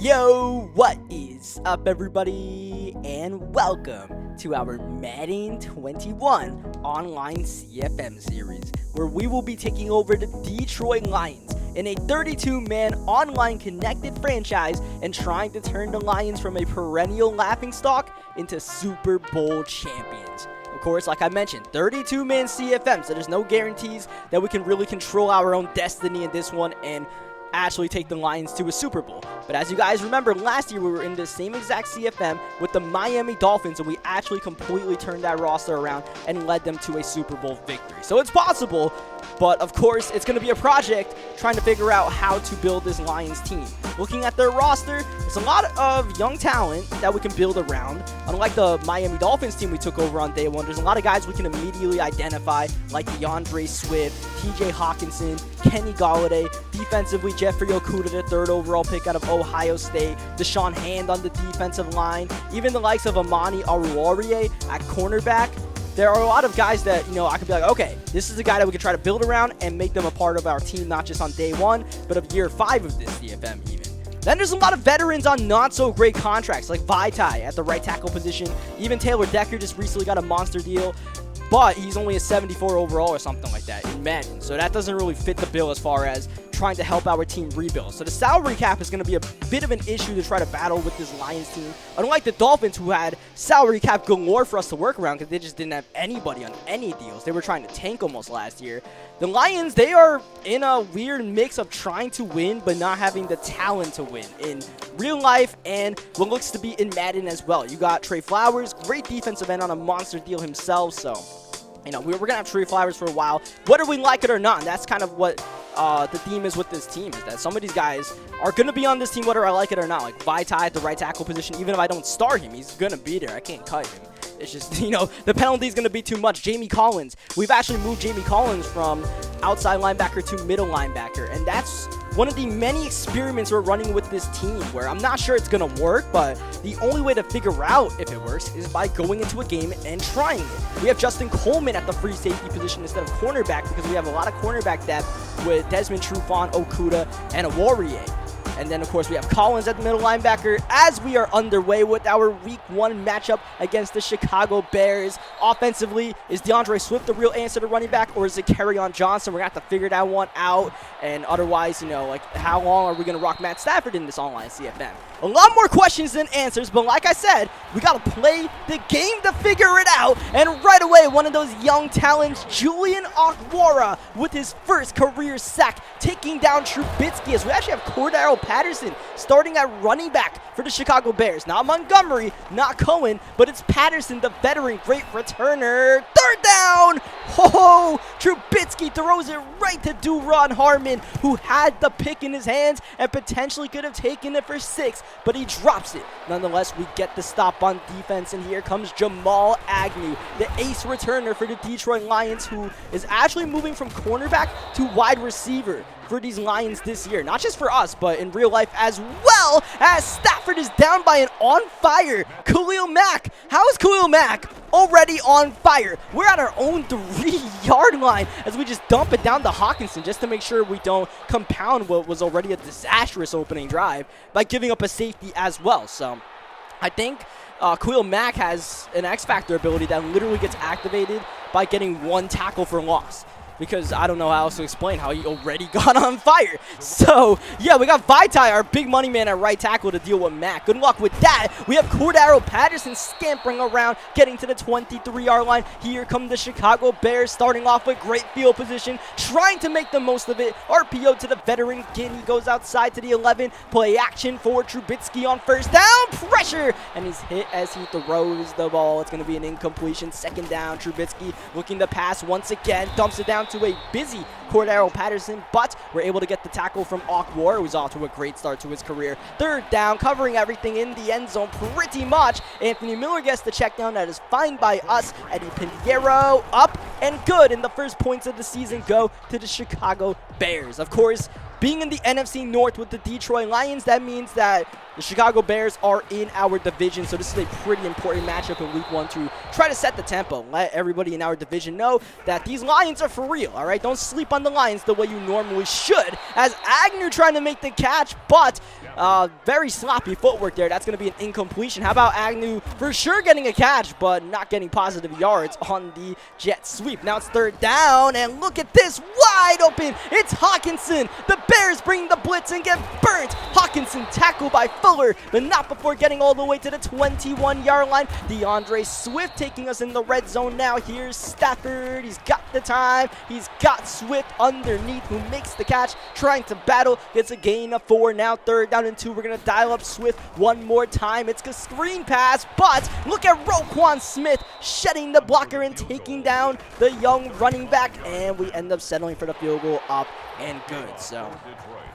Yo, what is up, everybody, and welcome to our Madden 21 online CFM series, where we will be taking over the Detroit Lions in a 32-man online connected franchise and trying to turn the Lions from a perennial laughingstock into Super Bowl champions. Of course, like I mentioned, 32-man CFM, so there's no guarantees that we can really control our own destiny in this one and actually take the Lions to a Super Bowl. But as you guys remember, last year we were in the same exact CFM with the Miami Dolphins, and we actually completely turned that roster around and led them to a Super Bowl victory. So it's possible, but of course it's going to be a project trying to figure out how to build this Lions team. Looking at their roster, there's a lot of young talent that we can build around. Unlike the Miami Dolphins team we took over on day one, there's a lot of guys we can immediately identify, like DeAndre Swift, TJ Hawkinson, Kenny Golladay. Defensively, Jeffrey Okudah, the third overall pick out of Ohio State, Deshaun Hand on the defensive line, even the likes of Amani Oruwariye at cornerback. There are a lot of guys that, I could be like, okay, this is a guy that we could try to build around and make them a part of our team, not just on day one, but of year 5 of this CFM even. Then there's a lot of veterans on not-so-great contracts, like Vaitai at the right tackle position. Even Taylor Decker just recently got a monster deal, but he's only a 74 overall or something like that in Madden. So that doesn't really fit the bill as far as trying to help our team rebuild. So the salary cap is going to be a bit of an issue to try to battle with this Lions team. Unlike the Dolphins, who had salary cap galore for us to work around because they just didn't have anybody on any deals. They were trying to tank almost last year. The Lions, they are in a weird mix of trying to win but not having the talent to win in real life and what looks to be in Madden as well. You got Trey Flowers, great defensive end on a monster deal himself, so we're going to have Trey Flowers for a while, whether we like it or not. And that's kind of what the theme is with this team, is that some of these guys are going to be on this team whether I like it or not. Like Vaitai at the right tackle position, even if I don't start him, he's going to be there. I can't cut him. It's just, the penalty is going to be too much. Jamie Collins. We've actually moved Jamie Collins from outside linebacker to middle linebacker, and that's one of the many experiments we're running with this team where I'm not sure it's going to work, but the only way to figure out if it works is by going into a game and trying it. We have Justin Coleman at the free safety position instead of cornerback because we have a lot of cornerback depth with Desmond Trufant, Okudah, and Oruwariye. And then, of course, we have Collins at the middle linebacker as we are underway with our Week 1 matchup against the Chicago Bears. Offensively, is DeAndre Swift the real answer to running back, or is it Kerryon Johnson? We're going to have to figure that one out. And otherwise, how long are we going to rock Matt Stafford in this online CFM? A lot more questions than answers, but like I said, we got to play the game to figure it out. And right away, one of those young talents, Julian Okwara, with his first career sack, taking down Trubisky, as we actually have Cordero Patterson starting at running back for the Chicago Bears. Not Montgomery, not Cohen, but it's Patterson, the veteran great returner. Third down! Ho-ho! Trubisky throws it right to Duron Harmon, who had the pick in his hands and potentially could have taken it for 6, but he drops it. Nonetheless, we get the stop on defense, and here comes Jamal Agnew, the ace returner for the Detroit Lions, who is actually moving from cornerback to wide receiver for these Lions this year. Not just for us, but in real life as well, as Stafford is down by an on-fire Khalil Mack. How is Khalil Mack already on fire? We're at our own 3-yard line as we just dump it down to Hawkinson just to make sure we don't compound what was already a disastrous opening drive by giving up a safety as well. So I think Khalil Mack has an X-Factor ability that literally gets activated by getting 1 tackle for loss. Because I don't know how else to explain how he already got on fire. So, yeah, we got Vaitai, our big money man at right tackle, to deal with Mack. Good luck with that. We have Cordero Patterson scampering around, getting to the 23-yard line. Here come the Chicago Bears, starting off with great field position, trying to make the most of it. RPO to the veteran Ginn. He goes outside to the 11. Play action for Trubisky on first down. Pressure! And he's hit as he throws the ball. It's going to be an incompletion. Second down. Trubisky looking to pass once again. Dumps it down to a busy Cordero Patterson, but we're able to get the tackle from Okwara, who's off to a great start to his career. Third down, covering everything in the end zone pretty much. Anthony Miller gets the check down. That is fine by us. Eddie Pinheiro up and good, and the first points of the season go to the Chicago Bears. Of course, being in the NFC North with the Detroit Lions, that means that the Chicago Bears are in our division, so this is a pretty important matchup in Week 1 to try to set the tempo. Let everybody in our division know that these Lions are for real, all right? Don't sleep on the Lions the way you normally should, as Agnew trying to make the catch, but Very sloppy footwork there. That's going to be an incompletion. How about Agnew for sure getting a catch, but not getting positive yards on the jet sweep. Now it's third down, and look at this, wide open. It's Hawkinson. The Bears bring the blitz and get burnt. Hawkinson tackled by Fuller, but not before getting all the way to the 21-yard line. DeAndre Swift taking us in the red zone now. Here's Stafford. He's got the time. He's got Swift underneath, who makes the catch, trying to battle. Gets a gain of 4. Now third down and 2. We're going to dial up Swift one more time. It's a screen pass, but look at Roquan Smith shedding the blocker and taking down the young running back, and we end up settling for the field goal up and good. So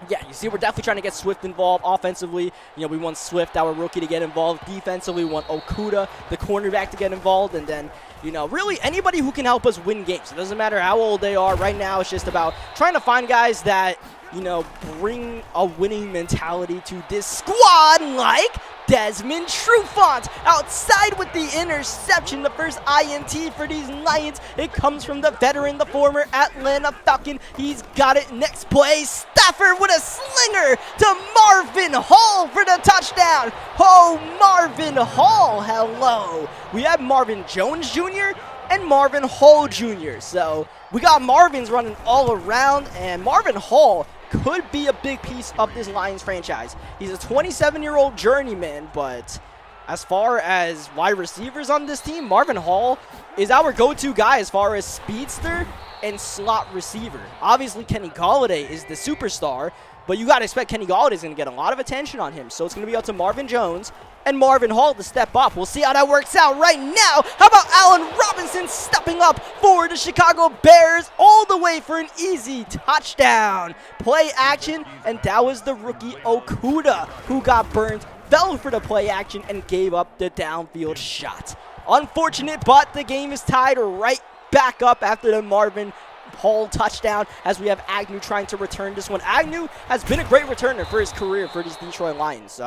yeah, you see, we're definitely trying to get Swift involved offensively. We want Swift, our rookie, to get involved. Defensively, we want Okuda, the cornerback, to get involved. And then, really anybody who can help us win games. It doesn't matter how old they are. Right now, it's just about trying to find guys that, bring a winning mentality to this squad, like Desmond Trufant outside with the interception, the first INT for these Lions. It comes from the veteran, the former Atlanta Falcon. He's got it. Next play, Stafford with a slinger to Marvin Hall for the touchdown. Oh, Marvin Hall, hello. We have Marvin Jones Jr. and Marvin Hall Jr. So we got Marvin's running all around, and Marvin Hall could be a big piece of this Lions franchise. He's a 27-year-old journeyman, but as far as wide receivers on this team, Marvin Hall is our go-to guy as far as speedster and slot receiver. Obviously, Kenny Golladay is the superstar, but you got to expect Kenny Golladay is going to get a lot of attention on him. So it's going to be up to Marvin Jones and Marvin Hall to step up. We'll see how that works out right now. How about Allen Robinson stepping up for the Chicago Bears all the way for an easy touchdown. Play action, and that was the rookie Okuda who got burned, fell for the play action, and gave up the downfield shot. Unfortunate, but the game is tied right back up after the Marvin Hall touchdown, as we have Agnew trying to return this one. Agnew has been a great returner for his career for these Detroit Lions.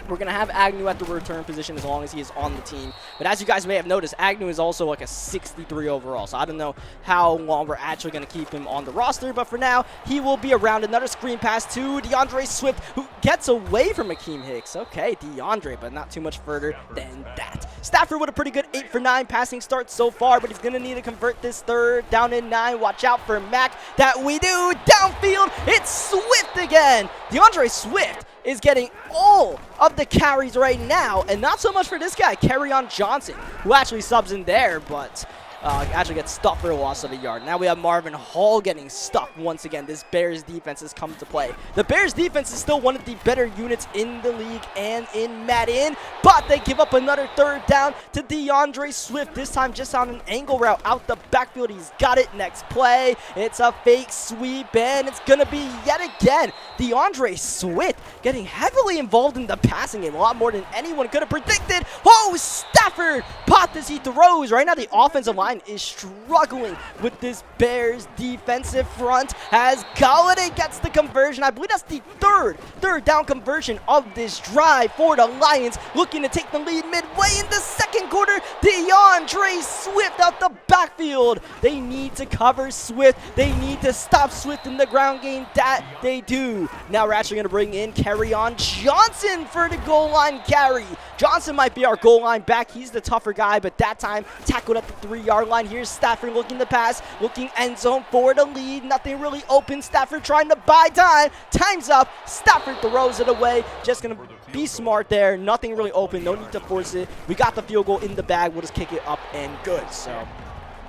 We're going to have Agnew at the return position as long as he is on the team. But as you guys may have noticed, Agnew is also like a 63 overall. So I don't know how long we're actually going to keep him on the roster. But for now, he will be around. Another screen pass to DeAndre Swift, who gets away from Akeem Hicks. Okay, DeAndre, but not too much further than that. Stafford with a pretty good 8 for 9 passing start so far, but he's going to need to convert this third down and 9. Watch out for Mac. That we do. Downfield, it's Swift again. DeAndre Swift is getting all of the carries right now, and not so much for this guy, Kerryon Johnson, who actually subs in there, but actually gets stuck for a loss of a yard. Now we have Marvin Hall getting stuck once again. This Bears defense has come to play. The Bears defense is still one of the better units in the league and in Madden, but they give up another third down to DeAndre Swift, this time just on an angle route out the backfield. He's got it. Next play, it's a fake sweep, and it's going to be yet again DeAndre Swift getting heavily involved in the passing game, a lot more than anyone could have predicted. Oh, Stafford popped as he throws. Right now the offensive line is struggling with this Bears defensive front, as Golladay gets the conversion. I believe that's the third down conversion of this drive for the Lions, looking to take the lead midway in the second quarter. DeAndre Swift out the backfield. They need to cover Swift. They need to stop Swift in the ground game. That they do. Now we're actually going to bring in Kerryon Johnson for the goal line carry. Johnson might be our goal line back. He's the tougher guy, but that time tackled at the 3-yard line. Here's Stafford looking to pass, looking end zone for the lead. Nothing really open. Stafford trying to buy time. Time's up. Stafford throws it away. Just going to be smart there. Nothing really open. No need to force it. We got the field goal in the bag. We'll just kick it up and good. So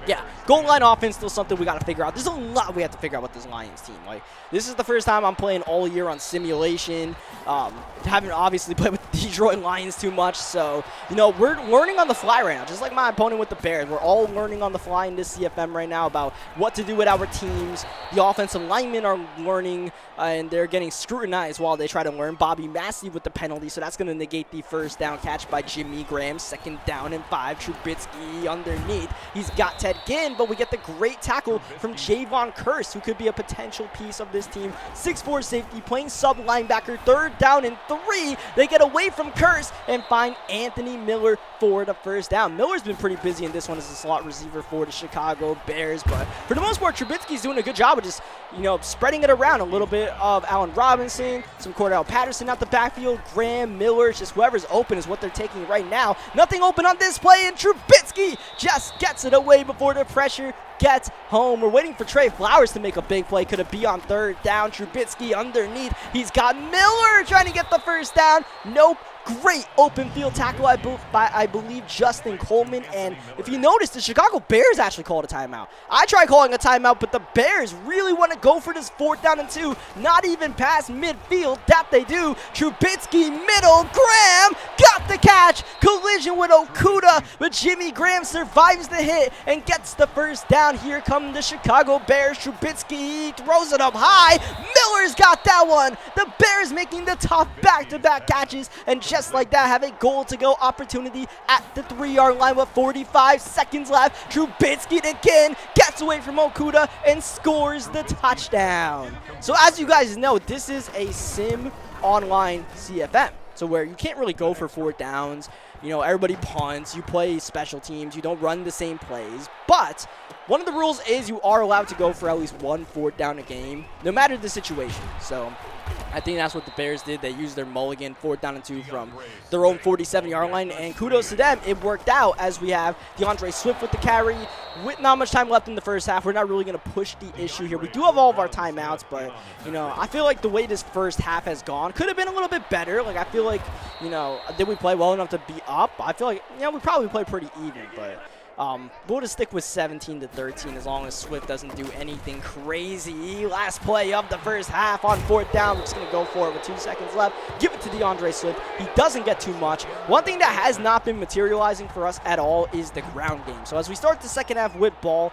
yeah, goal line offense still something we got to figure out. There's a lot we have to figure out with this Lions team. Like, this is the first time I'm playing all year on simulation. Haven't obviously played with the Detroit Lions too much, so we're learning on the fly right now. Just like my opponent with the Bears, we're all learning on the fly in this CFM right now about what to do with our teams. The offensive linemen are learning, and they're getting scrutinized while they try to learn. Bobby Massey with the penalty, so that's going to negate the first down catch by Jimmy Graham. Second down and 5. Trubisky underneath. He's got Ted instead Ginn, but we get the great tackle from Javon Curse, who could be a potential piece of this team. 6'4" safety, playing sub-linebacker, 3rd down and 3. They get away from Curse and find Anthony Miller for the first down. Miller's been pretty busy in this one as a slot receiver for the Chicago Bears, but for the most part, Trubisky's doing a good job of just, spreading it around. A little bit of Allen Robinson, some Cordell Patterson out the backfield, Graham, Miller, just whoever's open is what they're taking right now. Nothing open on this play, and Trubisky just gets it away before the pressure gets home. We're waiting for Trey Flowers to make a big play. Could it be on 3rd down? Trubisky underneath. He's got Miller trying to get the first down. Nope. Great open field tackle by, I believe, Justin Coleman. And if you notice, the Chicago Bears actually called a timeout. I tried calling a timeout, but the Bears really want to go for this 4th down and 2. Not even past midfield. That they do. Trubisky, middle. Graham got the catch. Collision with Okuda, but Jimmy Graham survives the hit and gets the first down. Here come the Chicago Bears. Trubisky throws it up high. Miller's got that one. The Bears making the tough back-to-back catches, and just like that, have a goal to go opportunity at the 3-yard line with 45 seconds left. Trubisky again gets away from Okuda and scores the touchdown. So as you guys know, this is a sim online CFM, so where you can't really go for 4th downs. Everybody punts, you play special teams, you don't run the same plays, but one of the rules is you are allowed to go for at least 1 4th down a game, no matter the situation. So I think that's what the Bears did. They used their mulligan 4th down and 2 from their own 47-yard line, and kudos to them. It worked out as we have DeAndre Swift with the carry. With not much time left in the first half, we're not really going to push the issue here. We do have all of our timeouts, but, I feel like the way this first half has gone could have been a little bit better. Like, I feel like, did we play well enough to be up? I feel like, we probably played pretty even, but we'll just stick with 17-13 as long as Swift doesn't do anything crazy. Last play of the first half on 4th down. We're just going to go for it with 2 seconds left. Give it to DeAndre Swift. He doesn't get too much. One thing that has not been materializing for us at all is the ground game. So as we start the second half with ball,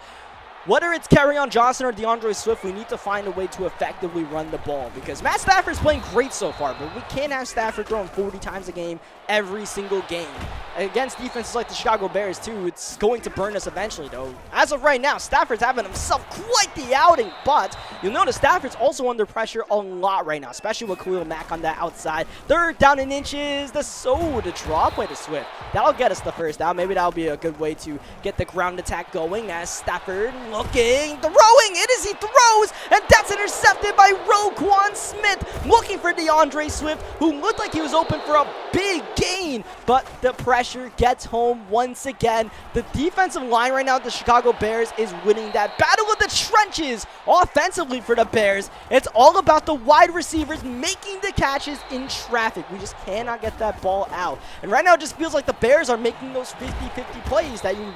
whether it's Kerryon Johnson or DeAndre Swift, we need to find a way to effectively run the ball, because Matt Stafford's playing great so far, but we can't have Stafford throwing 40 times a game every single game. Against defenses like the Chicago Bears, too, it's going to burn us eventually, though. As of right now, Stafford's having himself quite the outing, but you'll notice Stafford's also under pressure a lot right now, especially with Khalil Mack on that outside. 3rd down and inches. The draw play to Swift. That'll get us the first down. Maybe that'll be a good way to get the ground attack going as Stafford looking, throwing. He throws, and that's intercepted by Roquan Smith, looking for DeAndre Swift, who looked like he was open for a big gain, but the pressure gets home once again. The defensive line right now at the Chicago Bears is winning that battle of the trenches offensively for the Bears. It's all about the wide receivers making the catches in traffic. We just cannot get that ball out. And right now it just feels like the Bears are making those 50-50 plays that you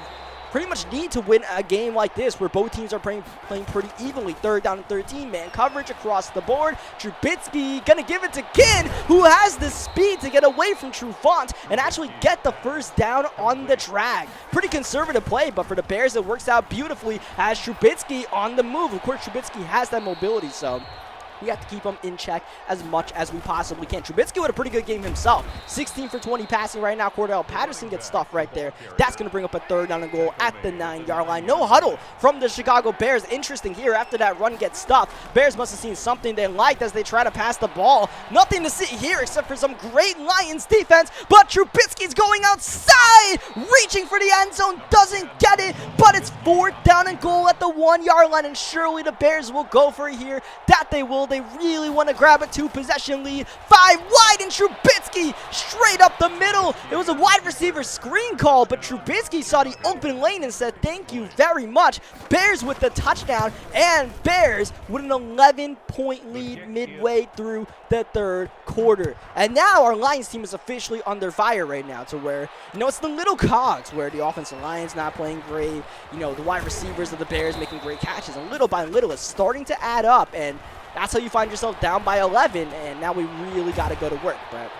pretty much need to win a game like this, where both teams are playing pretty evenly. 3rd down and 13, man coverage across the board. Trubisky gonna give it to Ginn, who has the speed to get away from Trufant and actually get the first down on the drag. Pretty conservative play, but for the Bears it works out beautifully as Trubisky on the move. Of course, Trubisky has that mobility, so we have to keep him in check as much as we possibly can. Trubisky with a pretty good game himself. 16 for 20 passing right now. Cordell Patterson gets stuffed right there. That's going to bring up a 3rd down and goal at the 9-yard line. No huddle from the Chicago Bears. Interesting here, after that run gets stuffed, Bears must have seen something they liked as they try to pass the ball. Nothing to see here except for some great Lions defense, but Trubisky's going outside, reaching for the end zone, doesn't get it, but it's 4th down and goal at the 1-yard line, and surely the Bears will go for it here. That they will. They really want to grab a 2-possession lead. 5 wide, and Trubisky straight up the middle. It was a wide receiver screen call, but Trubisky saw the open lane and said thank you very much. Bears with the touchdown, and Bears with an 11-point lead midway through the 3rd quarter. And now our Lions team is officially under fire right now, to where, it's the little cogs where the offensive line's not playing great. The wide receivers of the Bears making great catches, and little by little it's starting to add up, and that's how you find yourself down by 11, and now we really got to go to work. But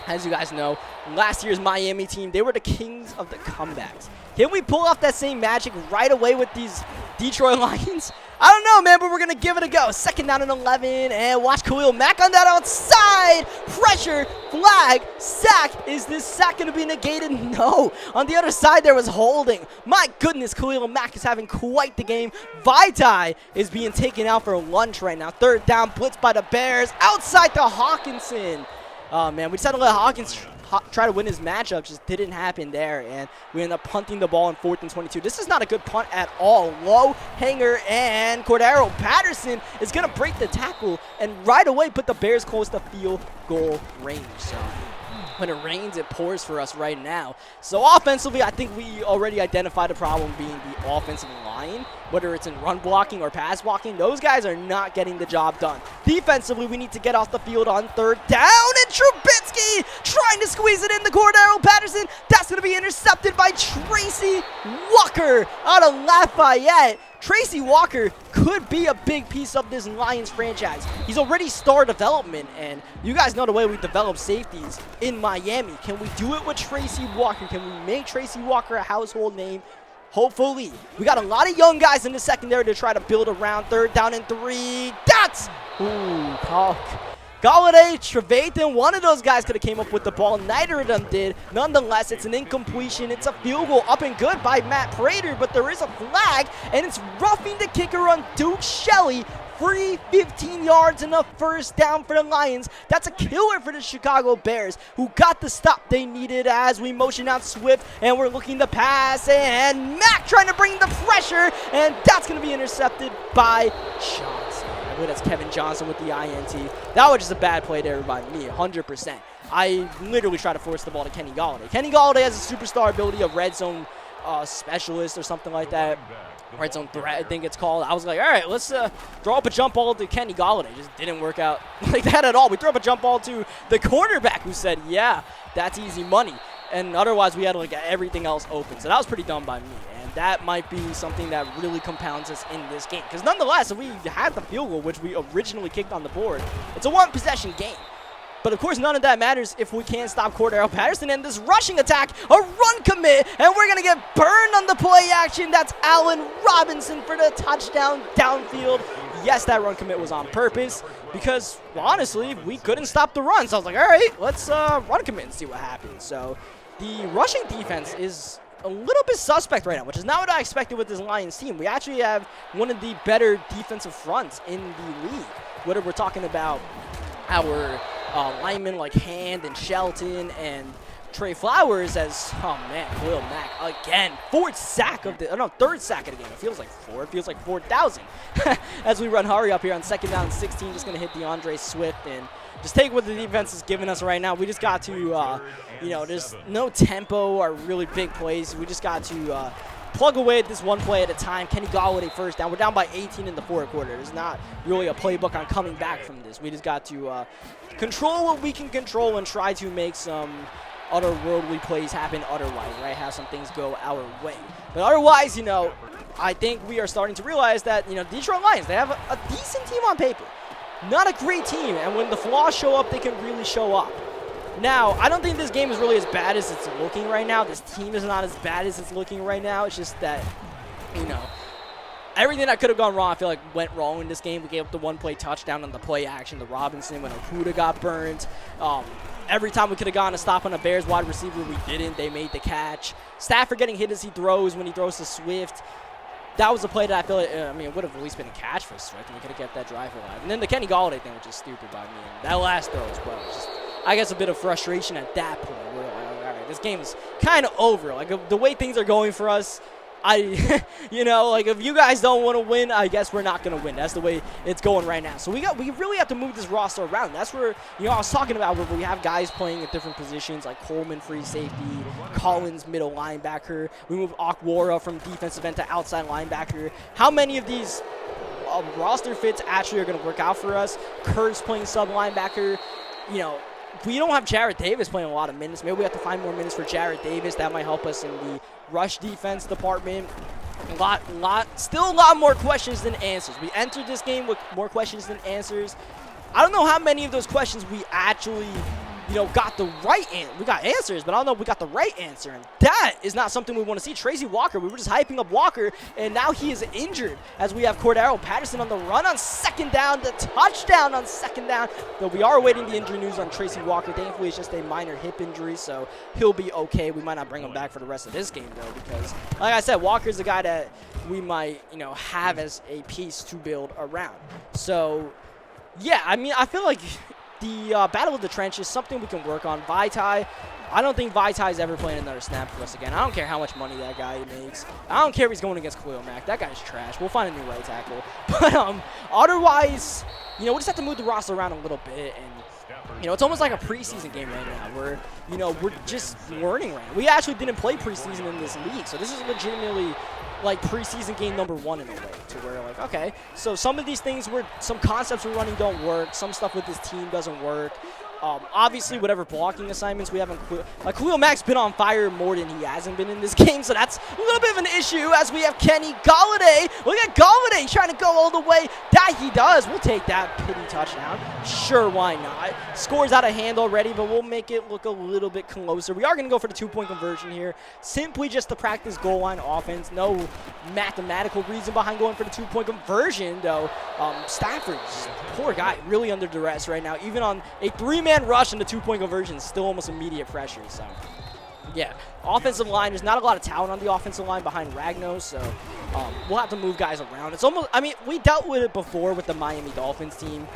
as you guys know, last year's Miami team, they were the kings of the comebacks. Can we pull off that same magic right away with these Detroit Lions? I don't know, man, but we're going to give it a go. Second down and 11, and watch Khalil Mack on that outside. Pressure, flag, sack. Is this sack going to be negated? No. On the other side, there was holding. My goodness, Khalil Mack is having quite the game. Vitae is being taken out for lunch right now. Third down, blitz by the Bears. Outside to Hawkinson. Oh, man, we just had to let Hawkins try to win his matchup. Just didn't happen there, and we end up punting the ball in 4th and 22. This is not a good punt at all. Low hanger, and Cordero Patterson is going to break the tackle and right away put the Bears close to field goal range. So when it rains, it pours for us right now. So offensively, I think we already identified a problem being the offensive line, whether it's in run blocking or pass blocking. Those guys are not getting the job done. Defensively, we need to get off the field on 3rd down, and Trubisky trying to squeeze it in the Cordero Patterson. That's going to be intercepted by Tracy Walker out of Lafayette. Tracy Walker could be a big piece of this Lions franchise. He's already star development, and you guys know the way we develop safeties in Miami. Can we do it with Tracy Walker? Can we make Tracy Walker a household name? Hopefully. We got a lot of young guys in the secondary to try to build around. 3rd down and 3. That's Galladay, Trevathan, one of those guys could have came up with the ball. Neither of them did. Nonetheless, it's an incompletion. It's a field goal up and good by Matt Prater, but there is a flag, and it's roughing the kicker on Duke Shelley. Free 15 yards and a first down for the Lions. That's a killer for the Chicago Bears, who got the stop they needed as we motion out Swift, and we're looking to pass, and Mack trying to bring the pressure, and that's going to be intercepted by Johnson. I believe that's Kevin Johnson with the INT. That was just a bad play there by me, 100%. I literally tried to force the ball to Kenny Galladay. Kenny Galladay has a superstar ability, a red zone specialist or something like that. Red zone threat, I think it's called. I was like, all right, let's throw up a jump ball to Kenny Galladay. It just didn't work out like that at all. We threw up a jump ball to the cornerback, who said, yeah, that's easy money. And otherwise, we had like everything else open. So that was pretty dumb by me. And that might be something that really compounds us in this game. Because nonetheless, if we had the field goal, which we originally kicked on the board, it's a one-possession game. But, of course, none of that matters if we can't stop Cordero Patterson. And this rushing attack, a run commit, and we're going to get burned on the play action. That's Allen Robinson for the touchdown downfield. Yes, that run commit was on purpose because, well, honestly, we couldn't stop the run. So I was like, all right, let's run commit and see what happens. So the rushing defense is a little bit suspect right now, which is not what I expected with this Lions team. We actually have one of the better defensive fronts in the league, whether we're talking about our linemen like Hand and Shelton and Trey Flowers as, oh man, Khalil Mack again. Third sack of the game. It feels like 4. It feels like 4,000. As we run hurry up here on 2nd down and 16, just going to hit DeAndre Swift and just take what the defense is giving us right now. We just got to, there's no tempo or really big plays. We just got to plug away at this one play at a time. Kenny Galladay first down. We're down by 18 in the 4th quarter. There's not really a playbook on coming back from this. We just got to control what we can control and try to make some otherworldly plays happen otherwise, right? Have some things go our way. But otherwise, I think we are starting to realize that, Detroit Lions, they have a decent team on paper. Not a great team, and when the flaws show up, they can really show up. Now, I don't think this game is really as bad as it's looking right now. This team is not as bad as it's looking right now. It's just that, everything that could have gone wrong, I feel like, went wrong in this game. We gave up the one-play touchdown on the play action to Robinson when Okuda got burned. Every time we could have gotten a stop on a Bears wide receiver, we didn't. They made the catch. Stafford getting hit as he throws when he throws to Swift. That was a play that I feel like, it would have at least been a catch for Swift, and we could have kept that drive alive. And then the Kenny Galladay thing was just stupid by me. And that last throw as well. Just, I guess, a bit of frustration at that point. We're like, all right, this game is kind of over. Like, the way things are going for us, if you guys don't want to win, I guess we're not going to win. That's the way it's going right now. So we really have to move this roster around. That's where, I was talking about where we have guys playing at different positions, like Coleman, free safety, Collins, middle linebacker. We move Okwara from defensive end to outside linebacker. How many of these roster fits actually are going to work out for us? Kurt's playing sub linebacker. We don't have Jarrett Davis playing a lot of minutes. Maybe we have to find more minutes for Jarrett Davis. That might help us in the rush defense department. Still a lot more questions than answers. We entered this game with more questions than answers. I don't know how many of those questions we actually, got the right answer. We got answers, but I don't know if we got the right answer. And that is not something we want to see. Tracy Walker, we were just hyping up Walker, and now he is injured as we have Cordero Patterson on the run on second down, the touchdown on second down. Though we are awaiting the injury news on Tracy Walker. Thankfully, it's just a minor hip injury, so he'll be okay. We might not bring him back for the rest of this game, though, because, like I said, Walker's the guy that we might, have as a piece to build around. So, yeah, I mean, I feel like the Battle of the Trench is something we can work on. Vaitai, I don't think Vaitai's ever playing another snap for us again. I don't care how much money that guy makes. I don't care if he's going against Khalil Mack. That guy's trash. We'll find a new right tackle. But otherwise, we just have to move the roster around a little bit. And, it's almost like a preseason game right now where, we're just learning right now. We actually didn't play preseason in this league. So this is legitimately like preseason game number 1 in a way, to where like, okay, so some of these things some concepts we're running don't work, some stuff with this team doesn't work. Obviously, whatever blocking assignments we haven't, like Khalil Mack's been on fire more than he hasn't been in this game, so that's a little bit of an issue as we have Kenny Golladay. Look at Golladay trying to go all the way. That he does. We'll take that pity touchdown. Sure, why not? Score's out of hand already, but we'll make it look a little bit closer. We are going to go for the 2-point conversion here, simply just to practice goal line offense. No mathematical reason behind going for the 2-point conversion, though. Stafford's poor guy, really under duress right now. Even on a 3-man rush and the 2-point conversion is still almost immediate pressure. So, yeah, offensive line, there's not a lot of talent on the offensive line behind Ragnos, so we'll have to move guys around. It's almost, we dealt with it before with the Miami Dolphins team.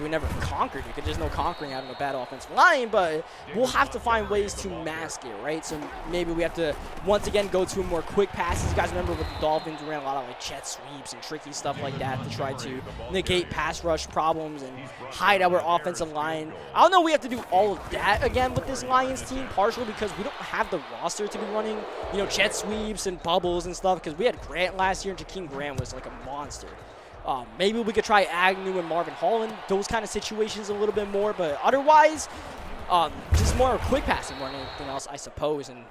We never conquered it because there's no conquering having a bad offensive line, but we'll have to find ways to mask it, right? So maybe we have to, once again, go to more quick passes. You guys remember with the Dolphins, we ran a lot of jet sweeps and tricky stuff like that to try to negate pass rush problems and hide our offensive line. I don't know if we have to do all of that again with this Lions team, partially because we don't have the roster to be running, jet sweeps and bubbles and stuff, because we had Grant last year, and Jakeem Grant was like a monster. Maybe we could try Agnew and Marvin Holland, those kind of situations a little bit more, but otherwise, just more quick passing more than anything else, I suppose, and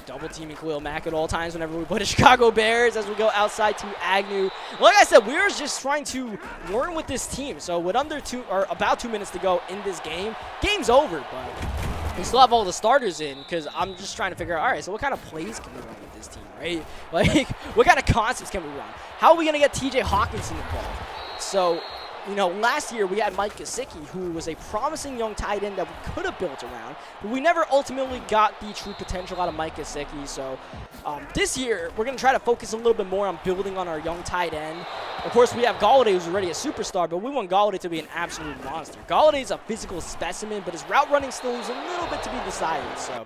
double teaming Khalil Mack at all times whenever we play the Chicago Bears as we go outside to Agnew. Like I said, we're just trying to learn with this team. So with about 2 minutes to go in this game, game's over, but we still have all the starters in because I'm just trying to figure out, all right, so what kind of plays can we run with this team, right? Like, what kind of concepts can we run? How are we going to get TJ Hawkinson involved? So, last year we had Mike Gesicki, who was a promising young tight end that we could have built around, but we never ultimately got the true potential out of Mike Gesicki. So this year we're going to try to focus a little bit more on building on our young tight end. Of course, we have Golladay, who's already a superstar, but we want Golladay to be an absolute monster. Galladay's a physical specimen, but his route running still is a little bit to be decided. So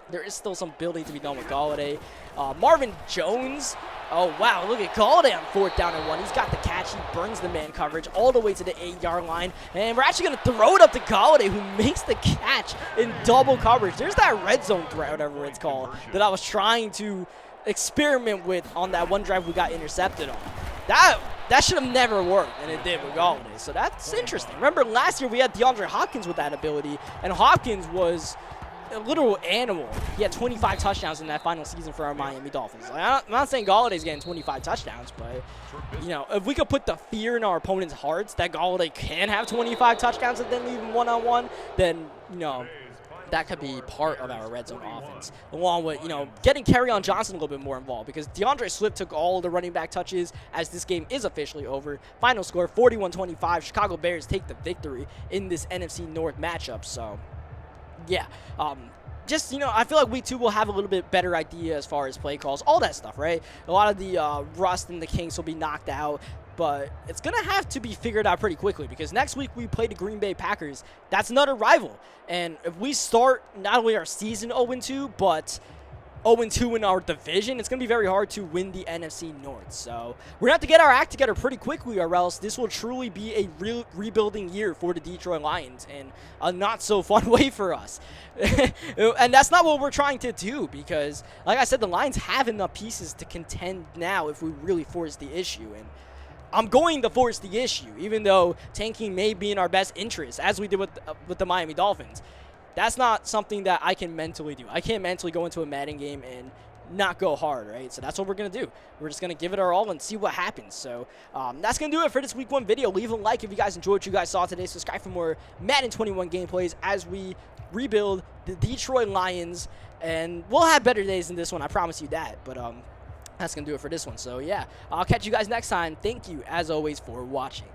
there is still some building to be done with Golladay. Marvin Jones. Oh, wow, look at Golladay on 4th down and 1. He's got the catch. He burns the man coverage all the way to the 8-yard line. And we're actually going to throw it up to Golladay, who makes the catch in double coverage. There's that red zone threat, whatever it's called, that I was trying to experiment with on that one drive we got intercepted on. That should have never worked, and it did with Golladay. So that's interesting. Remember, last year we had DeAndre Hopkins with that ability, and Hopkins was a literal animal. He had 25 touchdowns in that final season for our Miami Dolphins. Like, I'm not saying Galladay's getting 25 touchdowns, but, if we could put the fear in our opponents' hearts that Golladay can have 25 touchdowns and then leave him one-on-one, then, that could be part of our red zone offense, along with, getting Kerryon Johnson a little bit more involved, because DeAndre Swift took all the running back touches as this game is officially over. Final score, 41-25. Chicago Bears take the victory in this NFC North matchup. So, yeah, I feel like week 2 will have a little bit better idea as far as play calls, all that stuff, right? A lot of the rust and the kinks will be knocked out, but it's going to have to be figured out pretty quickly, because next week we play the Green Bay Packers. That's another rival, and if we start not only our season 0-2, but 0-2 in our division, it's going to be very hard to win the NFC North. So we're going to have to get our act together pretty quickly, or else this will truly be a real rebuilding year for the Detroit Lions, and a not so fun way for us. And that's not what we're trying to do, because like I said, the Lions have enough pieces to contend now if we really force the issue. And I'm going to force the issue, even though tanking may be in our best interest, as we did with the Miami Dolphins. That's not something that I can mentally do. I can't mentally go into a Madden game and, not go hard, right? So that's what we're going to do. We're just going to give it our all and see what happens. So that's going to do it for this week 1 video. Leave a like if you guys enjoyed what you guys saw today. Subscribe for more Madden 21 gameplays as we rebuild the Detroit Lions. And we'll have better days than this one, I promise you that. But that's going to do it for this one. So, yeah, I'll catch you guys next time. Thank you, as always, for watching.